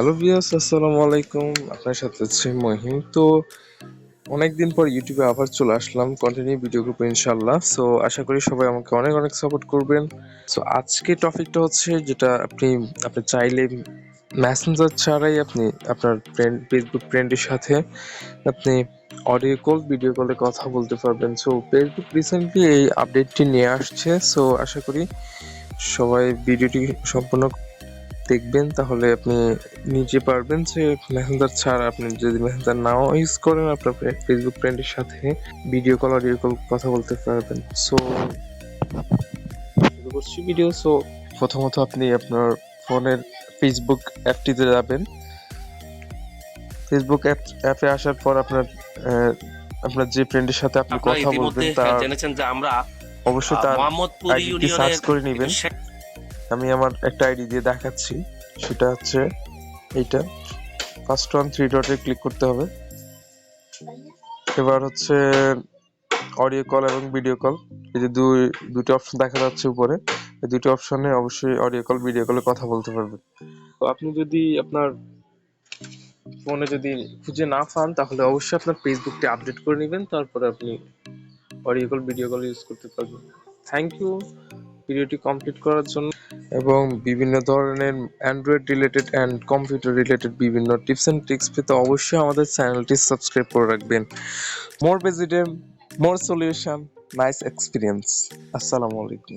Hello viewers, আসসালামু আলাইকুম। আপনার সাথে আছে মহিম। তো অনেকদিন পর ইউটিউবে আবার চলে আসলাম কন্টিনিউ ভিডিও গ্রুপে ইনশাল্লাহ। সো আশা করি সবাই আমাকে অনেক অনেক সাপোর্ট করবেন। সো আজকে টপিকটা হচ্ছে যেটা আপনি চাইলে মেসেঞ্জার ছাড়াই আপনি আপনার ফেসবুক ফ্রেন্ডের সাথে আপনি অডিও কল ভিডিও কলে কথা বলতে পারবেন। সো ফেসবুক রিসেন্টলি এই আপডেটটি নিয়ে আসছে। সো আশা করি সবাই ভিডিওটি সম্পূর্ণ দেখবেন, তাহলে আপনি নিজে পারবেন যে মেসেঞ্জার ছাড়া আপনি যদি মেসেঞ্জার নাও ইউজ করেন আপনার ফেসবুক ফ্রেন্ডের সাথে ভিডিও কল অডিও কল কথা বলতে পারবেন। সো শুরু করছি ভিডিও। সো প্রথমত আপনি আপনার ফোনের ফেসবুক অ্যাপটিতে যাবেন। ফেসবুক অ্যাপে আসার পর আপনার যে ফ্রেন্ডের সাথে আপনি আপনারা কথা ইতিমধ্যে বলবেন তার জেনেছেন যে আমরা অবশ্যই তার মোহাম্মদপুর আইডিটি সার্চ ইউনিয়নের করে নেবেন। আমি আমার একটা আইডি দিয়ে দেখাচ্ছি, সেটা হচ্ছে এইটা। ফার্স্ট ওয়ান থ্রি ডটে ক্লিক করতে হবে। এবার হচ্ছে অডিও কল এবং ভিডিও কল, এই যে দুটি অপশন দেখা যাচ্ছে উপরে, এই দুটি অপশনে অবশ্যই অডিও কল ভিডিও কলে কথা বলতে পারবেন। তো আপনি যদি আপনার ফোনে যদি খুঁজে না পান তাহলে অবশ্যই আপনার ফেসবুকটি আপডেট করে নেবেন, তারপরে আপনি audio call video call use করতে পারবেন। থ্যাংক ইউ ভিডিওটি কমপ্লিট করার জন্য। এবং বিভিন্ন ধরনের Android related and computer related বিভিন্ন টিপস অ্যান্ড ট্রিক্স পেতে অবশ্যই আমাদের চ্যানেলটি সাবস্ক্রাইব করে রাখবেন। More visitor, more solution, nice experience. আসসালামু আলাইকুম।